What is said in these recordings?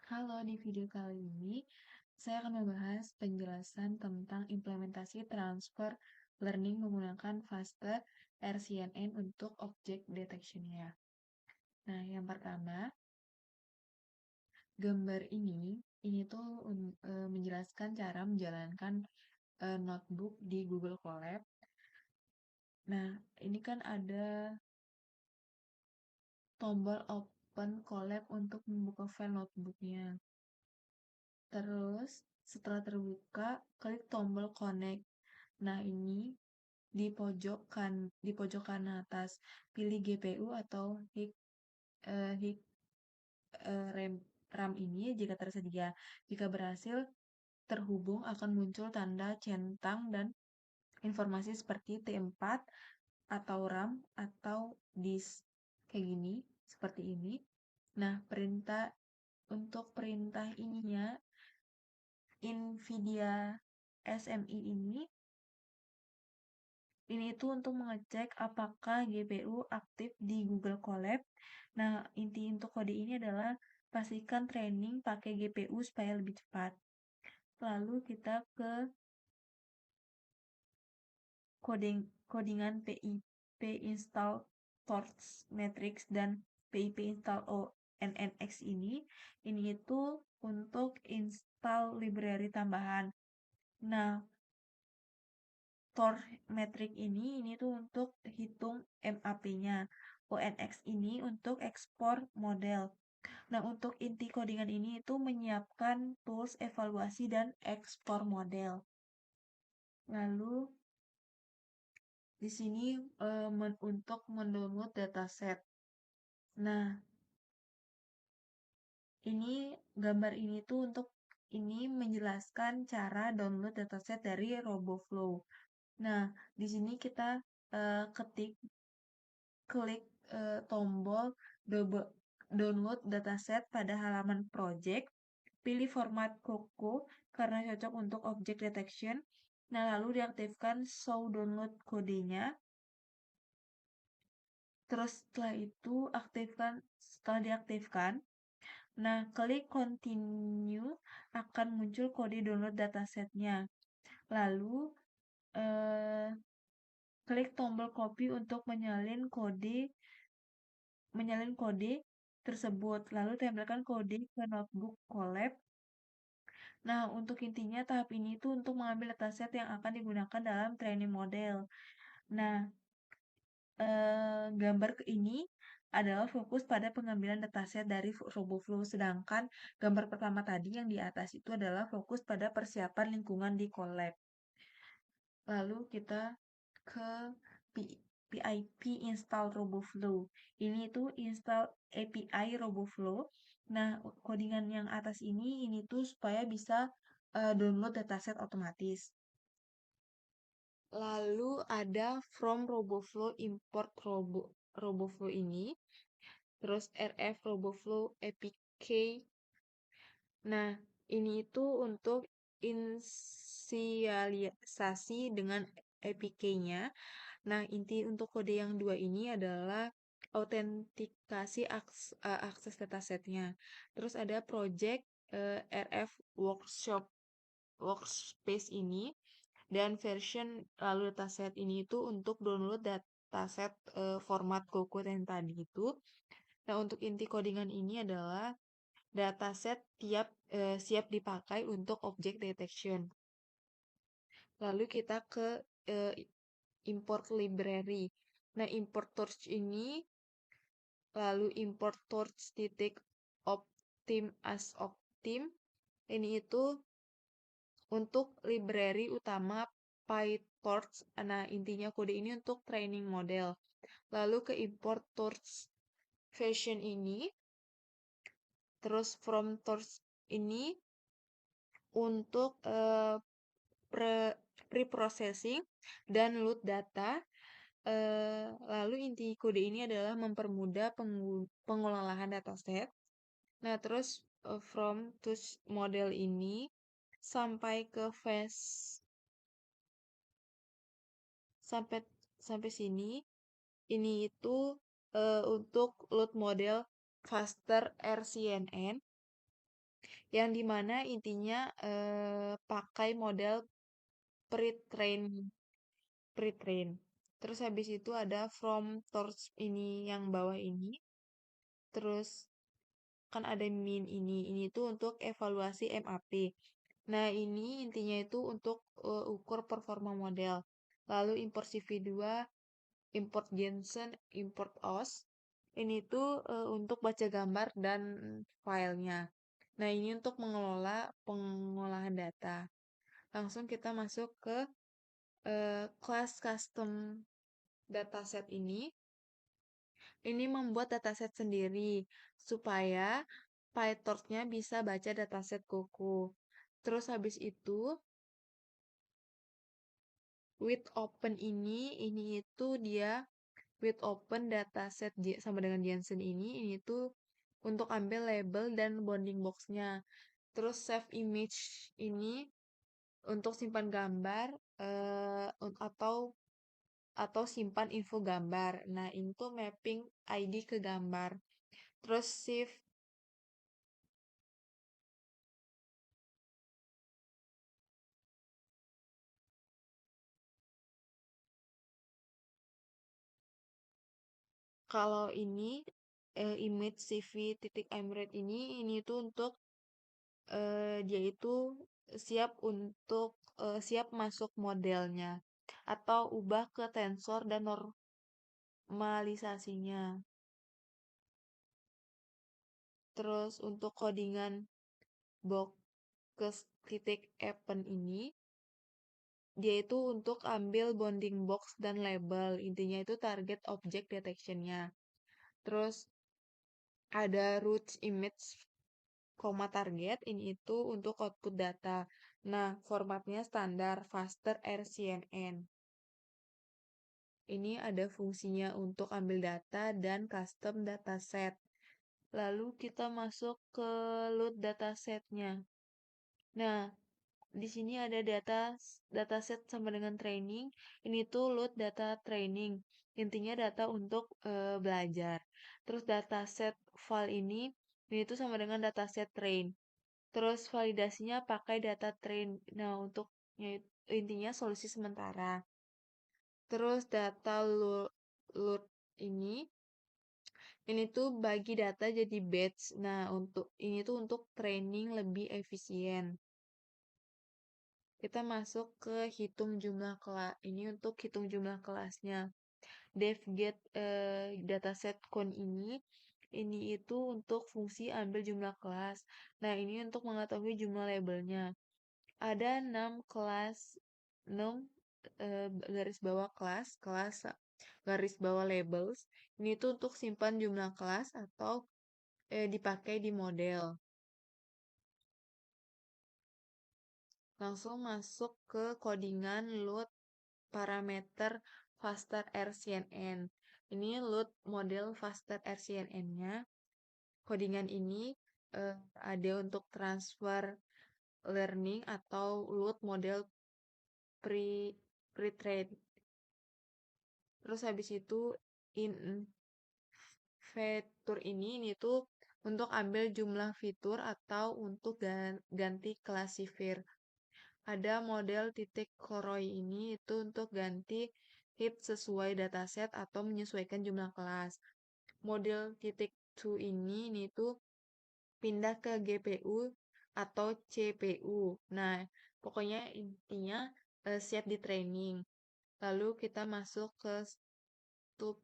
Halo, di video kali ini saya akan membahas penjelasan tentang implementasi transfer learning menggunakan fase RCNN untuk object detection-nya. Nah, yang pertama, gambar ini tuh menjelaskan cara menjalankan notebook di Google Colab. Nah, ini kan ada tombol open Colab untuk membuka file notebooknya. Terus, setelah terbuka, klik tombol connect. Nah, ini di pojok kanan atas, pilih GPU atau HIC RAM ini jika tersedia. Jika berhasil terhubung akan muncul tanda centang dan informasi seperti T4 atau RAM atau disk kayak gini, seperti ini. Nah, untuk perintah ininya NVIDIA SMI ini itu untuk mengecek apakah GPU aktif di Google Colab. Nah, inti untuk kode ini adalah pastikan training pakai GPU supaya lebih cepat. Lalu kita ke codingan PIP install Torch Matrix dan PIP install ONNX ini. Ini itu untuk install library tambahan. Nah, Torch Matrix ini tuh untuk hitung MAP-nya. ONX ini untuk ekspor model. Nah, untuk inti codingan ini itu menyiapkan tools evaluasi dan ekspor model. Lalu di sini untuk mendownload dataset. Nah, ini gambar ini tuh untuk ini menjelaskan cara download dataset dari RoboFlow. Nah, di sini kita klik tombol download dataset pada halaman project, pilih format Coco karena cocok untuk object detection. Nah, lalu diaktifkan show download kodenya. Terus setelah diaktifkan, nah klik continue akan muncul kode download datasetnya. Lalu klik tombol copy untuk menyalin kode tersebut. Lalu tempelkan kode ke notebook Colab. Nah, untuk intinya tahap ini itu untuk mengambil dataset yang akan digunakan dalam training model. Nah, gambar ini adalah fokus pada pengambilan dataset dari RoboFlow, sedangkan gambar pertama tadi yang di atas itu adalah fokus pada persiapan lingkungan di Colab. Lalu kita ke PIP install RoboFlow. Ini tuh install API RoboFlow. Nah, codingan yang atas ini tuh supaya bisa download dataset otomatis. Lalu ada from RoboFlow import RoboFlow ini. Terus RF RoboFlow APK. Nah, ini itu untuk inisialisasi dengan APK-nya. Nah, inti untuk kode yang dua ini adalah autentikasi akses datasetnya. Terus ada project RF workspace ini dan version lalu dataset ini itu untuk download dataset format Coco yang tadi itu. Nah, untuk inti codingan ini adalah dataset siap dipakai untuk object detection. Lalu kita ke import library. Nah, import torch ini lalu import torch titik optim as optim. Ini itu untuk library utama PyTorch. Nah, intinya kode ini untuk training model. Lalu ke import torch version ini. Terus from torch ini untuk pre-processing dan load data. Lalu inti kode ini adalah mempermudah pengelolaan dataset. Nah, terus from to model ini sampai ke phase sampai sini ini itu untuk load model faster RCNN. yang dimana intinya pakai model pre-train pre-train. Terus habis itu ada from torch ini yang bawah ini. Terus kan ada min ini tuh untuk evaluasi MAP. Nah, ini intinya itu untuk ukur performa model. Lalu import CV2, import Jensen, import OS. Ini tuh untuk baca gambar dan filenya. Nah, ini untuk mengelola pengolahan data. Langsung kita masuk ke kelas custom dataset ini. Ini membuat dataset sendiri supaya PyTorch-nya bisa baca dataset Goku. Terus habis itu with open ini itu dia with open dataset sama dengan Jensen ini tuh untuk ambil label dan bounding box-nya. Terus save image ini untuk simpan gambar atau simpan info gambar. Nah, ini tuh mapping ID ke gambar. Terus shift kalau ini image CV titik emret ini tuh untuk dia itu siap masuk modelnya atau ubah ke tensor dan normalisasinya. Terus untuk codingan box ke titik event ini dia itu untuk ambil bounding box dan label. Intinya itu target object detection-nya. Terus ada root image, target, ini itu untuk output data. Nah, formatnya standar, faster RCNN. Ini ada fungsinya untuk ambil data dan custom dataset. Lalu kita masuk ke load datasetnya. Nah, di sini ada dataset sama dengan training. Ini tuh load data training. Intinya data untuk belajar. Terus dataset file ini tuh sama dengan dataset train. Terus validasinya pakai data train. Nah, untuk intinya solusi sementara. Terus data load ini tuh bagi data jadi batch. Nah, ini tuh untuk training lebih efisien. Kita masuk ke hitung jumlah kelas. Ini untuk hitung jumlah kelasnya. Def get dataset count ini itu untuk fungsi ambil jumlah kelas. Nah, ini untuk mengetahui jumlah labelnya. Ada 6 kelas, 6 garis bawah kelas garis bawah labels. Ini tuh untuk simpan jumlah kelas atau dipakai di model. Langsung masuk ke codingan load parameter faster RCNN. Ini load model faster RCNN-nya. Codingan ini ada untuk transfer learning atau load model pre-trained. Terus habis itu in fitur ini tuh untuk ambil jumlah fitur atau untuk ganti klasifir. Ada model titik Koroi ini itu untuk ganti hit sesuai dataset atau menyesuaikan jumlah kelas. Model titik to ini tuh pindah ke GPU atau CPU. Nah, pokoknya intinya siap di training. Lalu kita masuk ke stub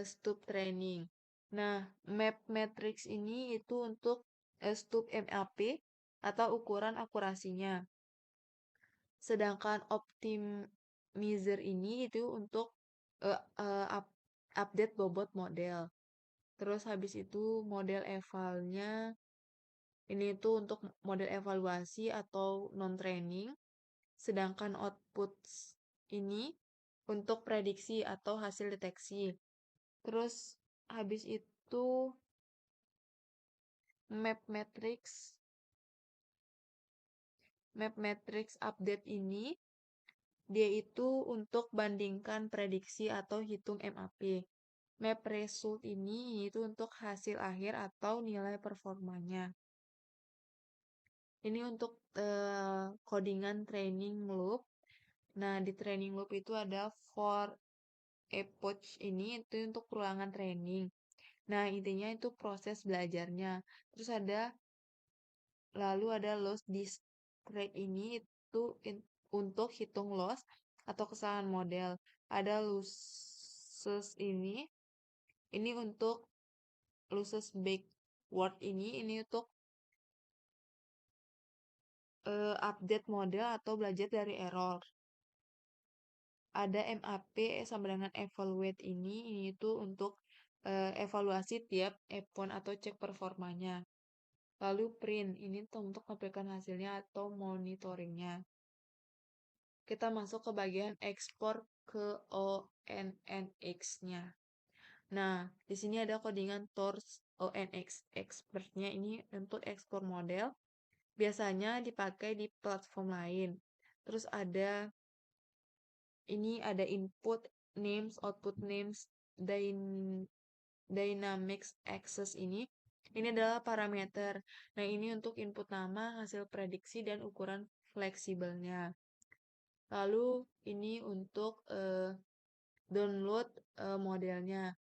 stub training. Nah, map matrix ini itu untuk stub MAP atau ukuran akurasinya. Sedangkan optimizer ini itu untuk update bobot model. Terus habis itu model evalnya ini itu untuk model evaluasi atau non-training. Sedangkan output ini untuk prediksi atau hasil deteksi. Terus habis itu map matrix update ini dia itu untuk bandingkan prediksi atau hitung MAP. map result ini itu untuk hasil akhir atau nilai performanya. Ini untuk codingan training loop. Nah, di training loop itu ada for epoch ini itu untuk perulangan training. Nah, intinya itu proses belajarnya. Terus lalu ada loss discrete ini itu untuk hitung loss atau kesalahan model. Ada losses ini untuk losses backward ini untuk update model atau belajar dari error. Ada MAP sama dengan evaluate ini itu untuk evaluasi tiap epon atau cek performanya. Lalu print ini untuk memberikan hasilnya atau monitoringnya. Kita masuk ke bagian ekspor ke ONNX-nya. Nah, di sini ada codingan Tools ONX. Expertnya ini untuk ekspor model. Biasanya dipakai di platform lain. Terus ini ada input names, output names, dynamics access ini. Ini adalah parameter. Nah, ini untuk input nama, hasil prediksi, dan ukuran fleksibelnya. Lalu ini untuk download modelnya.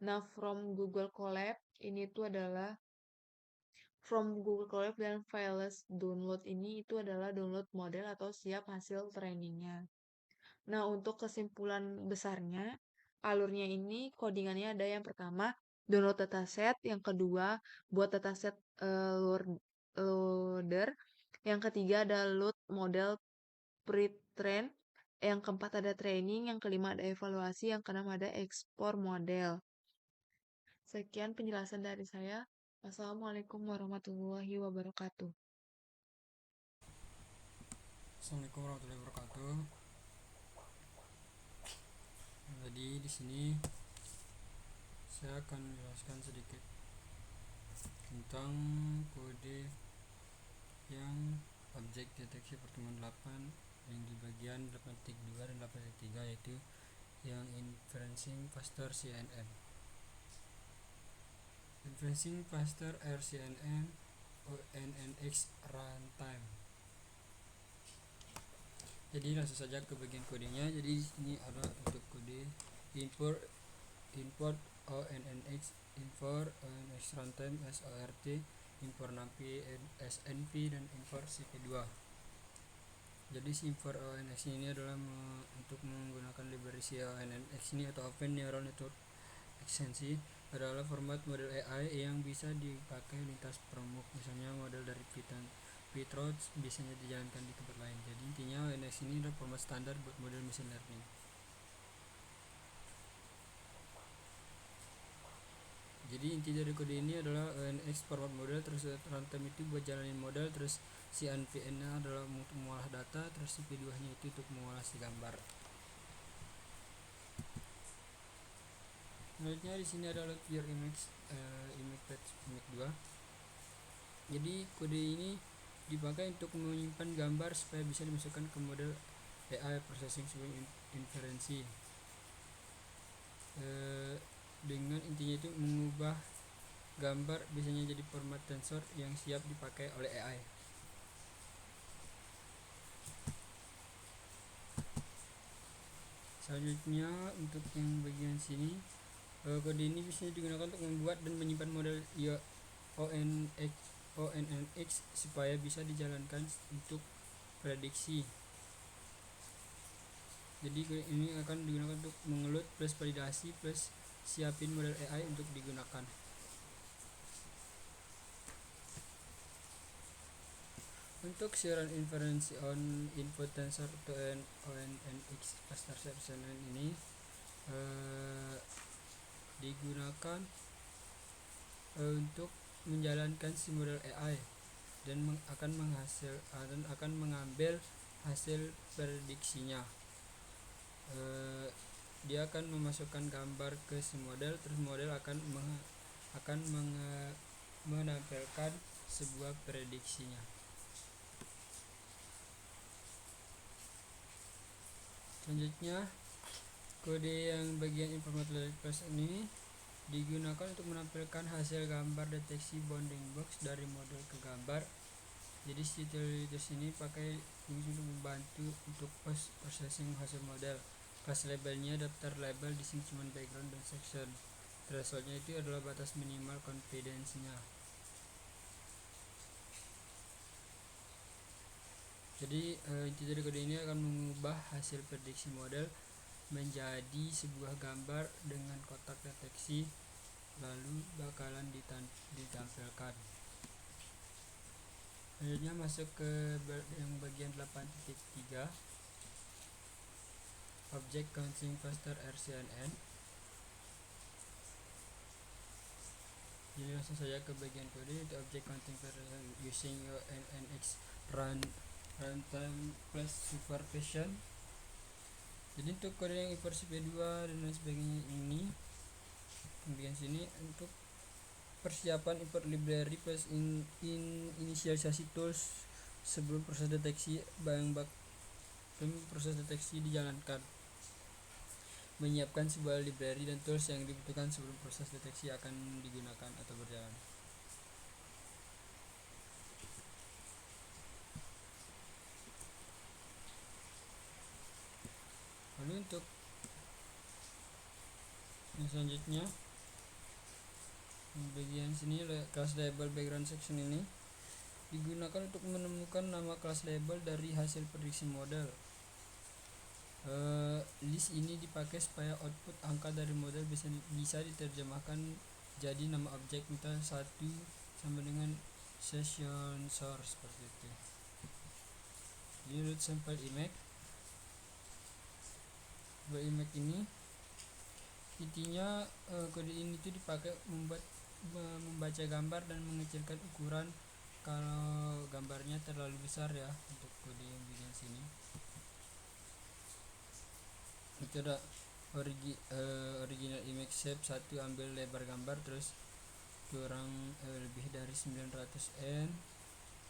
Nah, from Google Colab ini tuh adalah from Google Colab dan files download ini itu adalah download model atau siap hasil trainingnya. Nah, untuk kesimpulan besarnya, alurnya ini codingannya ada yang pertama download dataset, yang kedua buat dataset loader, yang ketiga ada load model pre-train, yang keempat ada training, yang kelima ada evaluasi, yang keenam ada ekspor model. Sekian penjelasan dari saya. Wassalamualaikum warahmatullahi wabarakatuh. Assalamualaikum warahmatullahi wabarakatuh. Jadi di sini saya akan menjelaskan sedikit tentang kode yang objek deteksi pertemuan 8 yang di bagian 8.2 dan 8.3, yaitu yang inferencing faster CNN. Inferencing faster RCNN ONNX runtime. Jadi langsung saja ke bagian kodenya. Jadi di sini ada untuk kode import ONNX, import ONNX runtime SORT, import NumPy SNP, dan import CP2. Jadi si import ONNX ini adalah untuk menggunakan library si ONNX ini atau Open Neural Network Extension adalah format model AI yang bisa dipakai lintas permuk, misalnya model dari Python biasanya dijalankan di tempat lain. Jadi intinya ONNX ini adalah format standar buat model machine learning. Jadi inti dari kode ini adalah ONNX format model, terus runtime itu buat jalanin model, terus si NVN nya adalah untuk mengolah data, terus si P2 nya itu untuk mengolah si gambar. Selanjutnya di sini ada load your image, image 2. Jadi kode ini dipakai untuk menyimpan gambar supaya bisa dimasukkan ke model AI processing sebelum inferensi. Dengan intinya itu mengubah gambar biasanya jadi format tensor yang siap dipakai oleh AI. Selanjutnya untuk yang bagian sini, kode ini bisa digunakan untuk membuat dan menyimpan model ONNX supaya bisa dijalankan untuk prediksi. Jadi ini akan digunakan untuk mengeload plus validasi plus siapin model AI untuk digunakan. Untuk siaran inferensi on input tensor to ONNX faster CNN ini digunakan untuk menjalankan si model AI dan akan mengambil hasil prediksinya. Dia akan memasukkan gambar ke si model, terus model akan menampilkan sebuah prediksinya. Selanjutnya Kode yang bagian informatif plus ini digunakan untuk menampilkan hasil gambar deteksi bounding box dari model ke gambar. Jadi utilitas ini pakai fungsi untuk membantu untuk post processing hasil model. Class labelnya daftar label, distinction background dan section. Thresholdnya itu adalah batas minimal confidence-nya. Jadi inti dari kode ini akan mengubah hasil prediksi model menjadi sebuah gambar dengan kotak deteksi, lalu bakalan ditampilkan. Selanjutnya masuk ke yang bagian 8.3, Object Counting Cluster RCNN. Jadi langsung saja ke bagian kode, itu Object Counting Cluster using NX runtime plus supervision. Jadi untuk kode yang import CP2 dan lain sebagainya ini bagian sini untuk persiapan import library plus inisialisasi tools sebelum proses deteksi proses deteksi dijalankan. Menyiapkan sebuah library dan tools yang dibutuhkan sebelum proses deteksi akan digunakan atau berjalan. Lalu untuk yang selanjutnya bagian sini class label background section ini digunakan untuk menemukan nama class label dari hasil prediksi model. List ini dipakai supaya output angka dari model bisa diterjemahkan jadi nama objek, misal 1 sama dengan session source seperti itu. Di root sample image ini intinya kode ini itu dipakai membaca gambar dan mengecilkan ukuran kalau gambarnya terlalu besar ya. Untuk kode yang bagian sini itu ada original image shape 1, ambil lebar gambar terus kurang lebih dari 900n,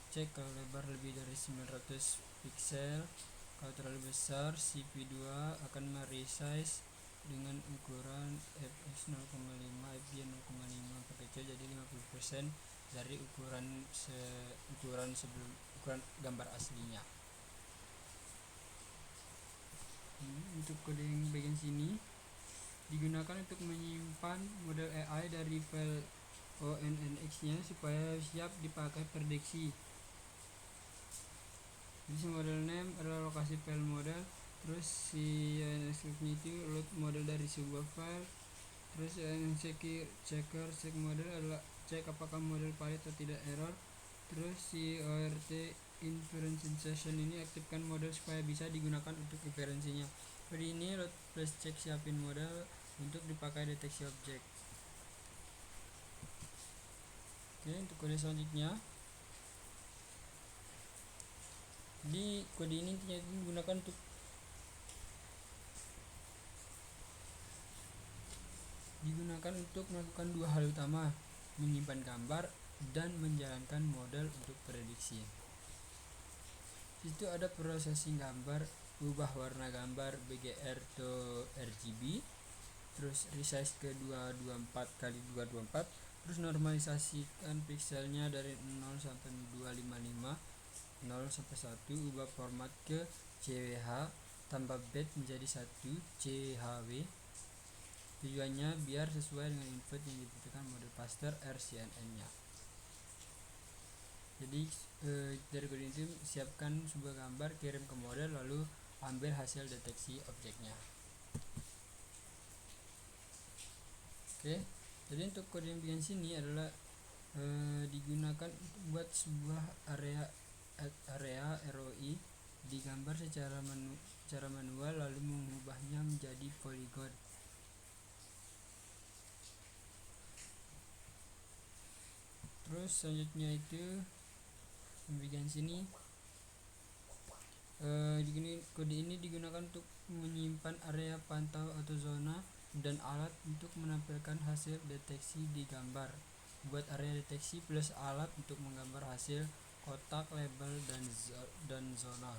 cek kalau lebar lebih dari 900 pixel. Kalau terlalu besar CP2 akan meresize dengan ukuran fx 0,5 fb 0,5 kecil jadi 50% dari ukuran sebelum ukuran gambar aslinya. Untuk kode yang bagian sini digunakan untuk menyimpan model AI dari file ONNX nya supaya siap dipakai prediksi. Jadi model name adalah lokasi file model, terus si ONNX nya itu load model dari sebuah file, terus checker check model adalah cek apakah model valid atau tidak error, terus si ORT inference session ini aktifkan model supaya bisa digunakan untuk inferensinya. Kode ini load plus check siapin model untuk dipakai deteksi objek. Oke, untuk kode selanjutnya di kode ini digunakan untuk melakukan dua hal utama, menyimpan gambar dan menjalankan model untuk prediksi. Itu ada processing gambar, ubah warna gambar BGR to RGB, terus resize ke 224x224, terus normalisasikan pixelnya dari 0 sampai 255, 0 sampai 1, ubah format ke CWH, tambah bed menjadi 1 CHW. Tujuannya biar sesuai dengan input yang dibutuhkan model master RCNN nya. Jadi dari kode itu siapkan sebuah gambar, kirim ke model, lalu ambil hasil deteksi objeknya. Oke, jadi untuk kode yang bagian sini adalah digunakan untuk buat sebuah area ROI digambar secara manual lalu mengubahnya menjadi polygon. Terus selanjutnya itu bagian sini kode ini digunakan untuk menyimpan area pantau atau zona dan alat untuk menampilkan hasil deteksi di gambar. Buat area deteksi plus alat untuk menggambar hasil kotak, label dan zona.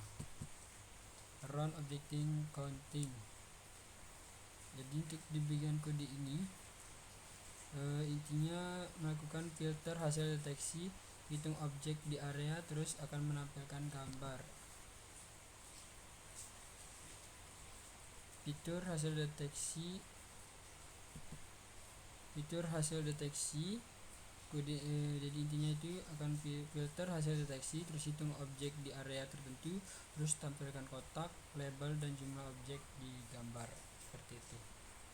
Run object counting. Jadi untuk di bagian kode ini intinya melakukan filter hasil deteksi, hitung objek di area, terus akan menampilkan gambar. Fitur hasil deteksi kode, jadi intinya itu akan filter hasil deteksi, terus hitung objek di area tertentu, terus tampilkan kotak, label, dan jumlah objek di gambar, seperti itu.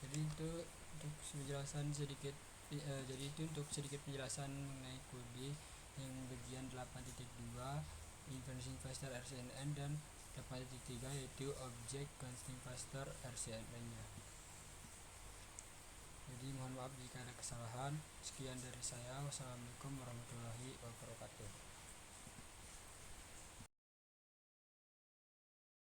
Jadi itu untuk penjelasan sedikit, jadi itu untuk sedikit penjelasan mengenai kode yang bagian 8.2 Invention Faster RCNN dan 8.3 yaitu Object Constant Faster RCNN nya. Jadi mohon maaf jika ada kesalahan. Sekian dari saya. Wassalamualaikum warahmatullahi wabarakatuh.